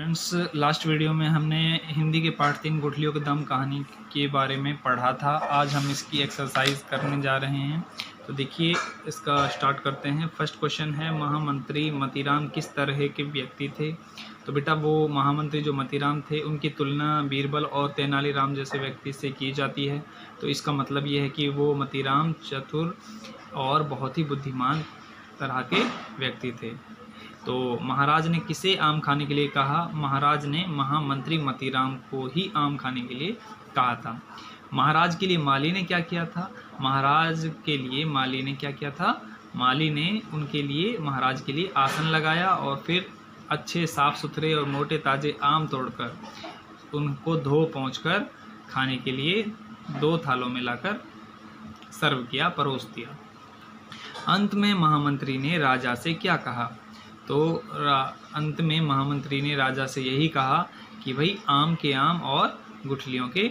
Friends, last video में हमने हिंदी के पाठ 3 गुठलियों के दम कहानी के बारे में पढ़ा था। आज हम इसकी एक्सरसाइज करने जा रहे हैं। तो देखिए, इसका स्टार्ट करते हैं। फर्स्ट क्वेश्चन है, महामंत्री मतीराम किस तरह के व्यक्ति थे? तो बेटा, वो महामंत्री जो मतीराम थे उनकी तुलना बीरबल और तेनालीराम जैसे व्यक्ति से की जाती है। तो इसका मतलब ये है कि वो मतीराम चतुर और बहुत ही बुद्धिमान तरह के व्यक्ति थे। तो महाराज ने किसे आम खाने के लिए कहा? महाराज ने महामंत्री मतीराम को ही आम खाने के लिए कहा था। महाराज के लिए माली ने क्या किया था? महाराज के लिए माली ने क्या किया था? माली ने उनके लिए, महाराज के लिए आसन लगाया और फिर अच्छे साफ सुथरे और मोटे ताजे आम तोड़कर उनको धो पोंछकर खाने के लिए 2 थालों में लाकर सर्व किया, परोस दिया। अंत में महामंत्री ने राजा से क्या कहा? तो अंत में महामंत्री ने राजा से यही कहा कि भाई आम के आम और गुठलियों के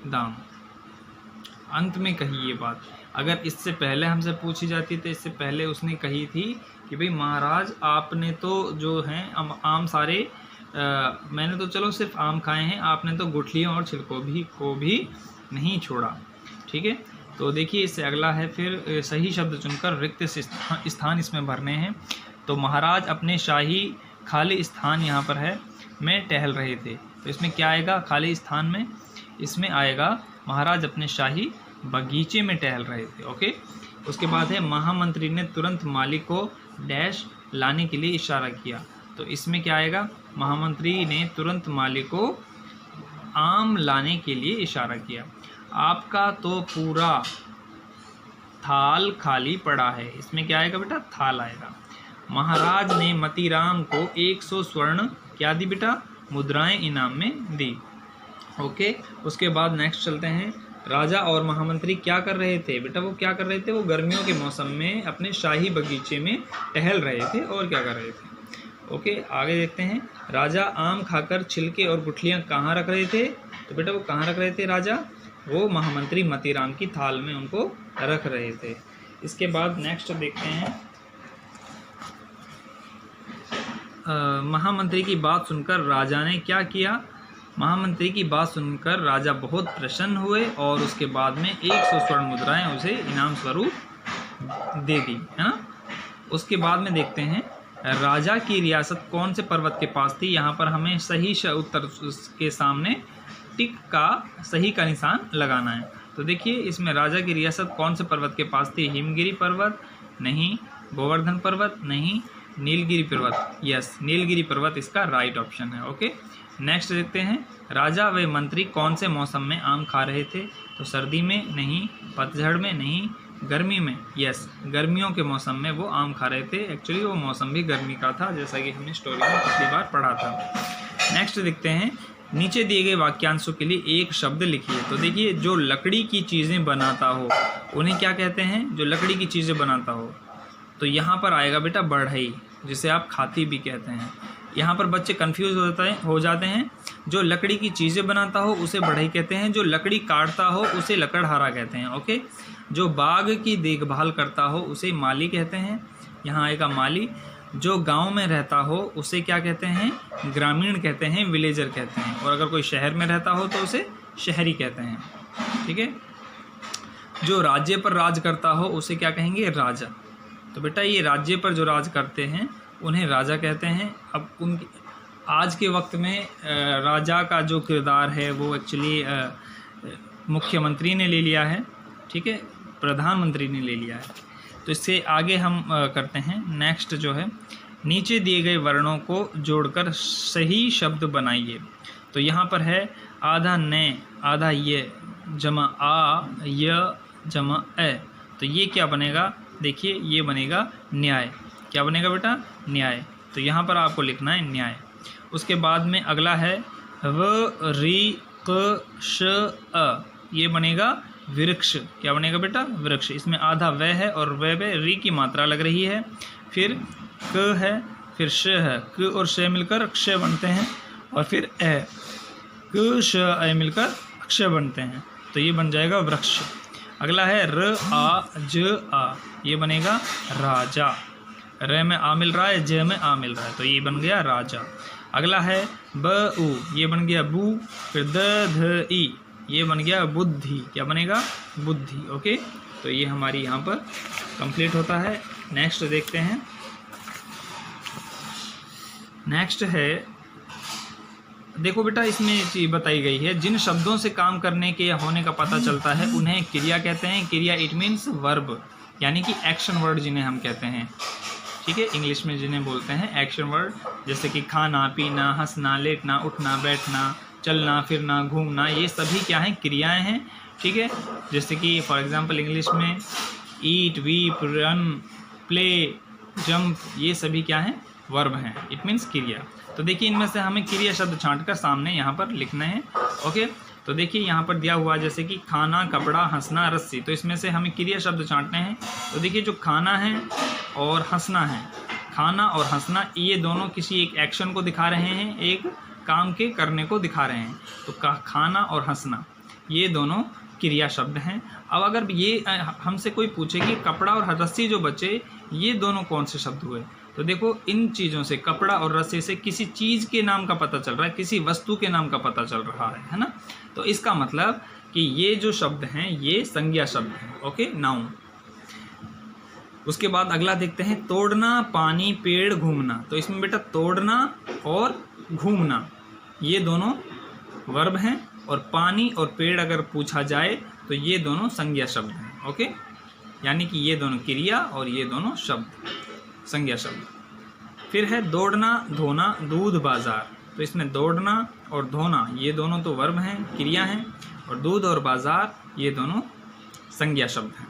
दाम। अंत में कही ये बात। अगर इससे पहले हमसे पूछी जाती तो इससे पहले उसने कही थी कि भाई महाराज, आपने तो जो हैं आम सारे मैंने तो चलो सिर्फ आम खाए हैं, आपने तो गुठलियों और छिलकों को भी नहीं छोड़ा। ठीक है। तो देखिए, इससे अगला है फिर सही शब्द चुनकर रिक्त स्थान इसमें भरने हैं। तो महाराज अपने शाही खाली स्थान यहाँ पर है में टहल रहे थे। तो इसमें क्या आएगा खाली स्थान में? इसमें आएगा महाराज अपने शाही बगीचे में टहल रहे थे। ओके। उसके बाद है, महामंत्री ने तुरंत माली को डैश लाने के लिए इशारा किया। तो इसमें क्या आएगा? महामंत्री ने तुरंत माली को आम लाने के लिए इशारा किया। आपका तो पूरा थाल खाली पड़ा है। इसमें क्या आएगा बेटा? थाल आएगा। महाराज ने मतीराम को 100 स्वर्ण क्या दी बेटा? मुद्राएं इनाम में दी। ओके। उसके बाद नेक्स्ट चलते हैं। राजा और महामंत्री क्या कर रहे थे? बेटा, वो क्या कर रहे थे? वो गर्मियों के मौसम में अपने शाही बगीचे में टहल रहे थे। और क्या कर रहे थे? ओके, आगे देखते हैं। राजा आम खाकर छिलके और गुठलियाँ कहाँ रख रहे थे? तो बेटा, वो कहाँ रख रहे थे राजा? वो महामंत्री मतीराम की थाल में उनको रख रहे थे। इसके बाद नेक्स्ट देखते हैं। महामंत्री की बात सुनकर राजा ने क्या किया? महामंत्री की बात सुनकर राजा बहुत प्रसन्न हुए और उसके बाद में 100 स्वर्ण मुद्राएं उसे इनाम स्वरूप दे दी, है ना। उसके बाद में देखते हैं, राजा की रियासत कौन से पर्वत के पास थी? यहाँ पर हमें सही उत्तर के सामने टिक का सही का निशान लगाना है। तो देखिए, इसमें राजा की रियासत कौन से पर्वत के पास थी? हिमगिरी पर्वत नहीं, गोवर्धन पर्वत नहीं, नीलगिरी पर्वत। यस, नीलगिरी पर्वत इसका राइट ऑप्शन है। ओके। नेक्स्ट देखते हैं। राजा व मंत्री कौन से मौसम में आम खा रहे थे? तो सर्दी में नहीं, पतझड़ में नहीं, गर्मी में। यस, गर्मियों के मौसम में वो आम खा रहे थे। एक्चुअली वो मौसम भी गर्मी का था, जैसा कि हमने स्टोरी में पिछली बार पढ़ा था। नेक्स्ट देखते हैं। नीचे दिए गए वाक्यांशों के लिए एक शब्द लिखिए। तो देखिए, जो लकड़ी की चीज़ें बनाता हो उन्हें क्या कहते हैं? जो लकड़ी की चीज़ें बनाता हो। तो यहाँ पर आएगा बेटा बढ़ई, जिसे आप खाती भी कहते हैं। यहाँ पर बच्चे कंफ्यूज हो जाते हैं। जो लकड़ी की चीज़ें बनाता हो उसे बढ़ई कहते हैं, जो लकड़ी काटता हो उसे लकड़हारा कहते हैं। ओके। जो बाग की देखभाल करता हो उसे माली कहते हैं, यहाँ आएगा माली। जो गांव में रहता हो उसे क्या कहते हैं? ग्रामीण कहते हैं, विलेजर कहते हैं। और अगर कोई शहर में रहता हो तो उसे शहरी कहते हैं। ठीक है। जो राज्य पर राज करता हो उसे क्या कहेंगे? राजा। तो बेटा, ये राज्य पर जो राज करते हैं उन्हें राजा कहते हैं। अब उनके आज के वक्त में राजा का जो किरदार है वो एक्चुअली मुख्यमंत्री ने ले लिया है। ठीक है, प्रधानमंत्री ने ले लिया है। तो इससे आगे हम करते हैं। नेक्स्ट जो है, नीचे दिए गए वर्णों को जोड़कर सही शब्द बनाइए। तो यहाँ पर है आधा न, आधा ये, जमा आ, य जमा ए। तो ये क्या बनेगा? देखिए, ये बनेगा न्याय। क्या बनेगा बेटा? न्याय। तो यहाँ पर आपको लिखना है न्याय। उसके बाद में अगला है व री क श अ। ये बनेगा वृक्ष। क्या बनेगा बेटा? वृक्ष। इसमें आधा व है और व पे री की मात्रा लग रही है। फिर क है, फिर श है। क और श मिलकर क्ष बनते हैं और फिर ए, क श ए मिलकर अक्ष बनते हैं। तो ये बन जाएगा वृक्ष। अगला है र आ ज आ। ये बनेगा राजा। र में आ मिल रहा है, ज में आ मिल रहा है, तो ये बन गया राजा। अगला है ब उ, ये बन गया बू। फिर द ध ई, ये बन गया बुद्धि। क्या बनेगा? बुद्धि। ओके, तो ये हमारी यहाँ पर कंप्लीट होता है। नेक्स्ट देखते हैं। नेक्स्ट है, देखो बेटा इसमें चीज बताई गई है, जिन शब्दों से काम करने के या होने का पता चलता है उन्हें क्रिया कहते हैं। क्रिया इट मीन्स वर्ब, यानी कि एक्शन वर्ड जिन्हें हम कहते हैं। ठीक है, इंग्लिश में जिन्हें बोलते हैं एक्शन वर्ड, जैसे कि खाना, पीना, हंसना, लेटना, उठना, बैठना, चलना, फिरना, घूमना, ये सभी क्या हैं? क्रियाएं हैं। ठीक है, जैसे कि फॉर एग्जांपल इंग्लिश में ईट, वीप, रन, प्ले, जंप, ये सभी क्या हैं? वर्ब हैं। इट मीन्स क्रिया। तो देखिए इनमें से हमें क्रिया शब्द छांटकर सामने यहाँ पर लिखना है। ओके, तो देखिए यहाँ पर दिया हुआ जैसे कि खाना, कपड़ा, हंसना, रस्सी, तो इसमें से हमें क्रिया शब्द छांटने हैं। तो देखिए जो खाना है और हंसना है, खाना और हंसना ये दोनों किसी एक एक्शन को दिखा रहे हैं, एक काम के करने को दिखा रहे हैं। तो खाना और हंसना ये दोनों क्रिया शब्द हैं। अब अगर ये हमसे कोई पूछे कि कपड़ा और रस्सी जो बचे, ये दोनों कौन से शब्द हुए, तो देखो इन चीज़ों से, कपड़ा और रस्सी से किसी चीज़ के नाम का पता चल रहा है, किसी वस्तु के नाम का पता चल रहा है ना। तो इसका मतलब कि ये जो शब्द हैं ये संज्ञा शब्द हैं। Okay, noun. उसके बाद अगला देखते हैं, तोड़ना, पानी, पेड़, घूमना। तो इसमें बेटा तोड़ना और घूमना ये दोनों वर्ब हैं, और पानी और पेड़ अगर पूछा जाए तो ये दोनों संज्ञा शब्द हैं। ओके, यानी कि ये दोनों क्रिया और ये दोनों शब्द संज्ञा शब्द। फिर है दौड़ना, धोना, दूध, बाजार। तो इसमें दौड़ना और धोना ये दोनों तो वर्ब हैं, क्रिया हैं, और दूध और बाजार ये दोनों संज्ञा शब्द हैं।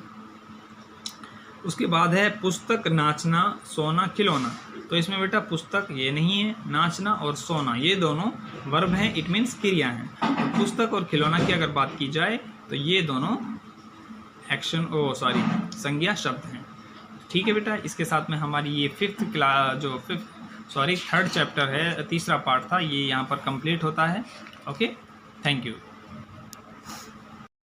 उसके बाद है पुस्तक, नाचना, सोना, खिलौना। तो इसमें बेटा पुस्तक ये नहीं है, नाचना और सोना ये दोनों वर्ब हैं, इट मीन्स क्रिया हैं। और पुस्तक और खिलौना की अगर बात की जाए तो ये दोनों संज्ञा शब्द हैं। ठीक है बेटा, इसके साथ में हमारी ये थर्ड चैप्टर है, तीसरा पार्ट था, ये यहाँ पर कंप्लीट होता है। Okay, thank you.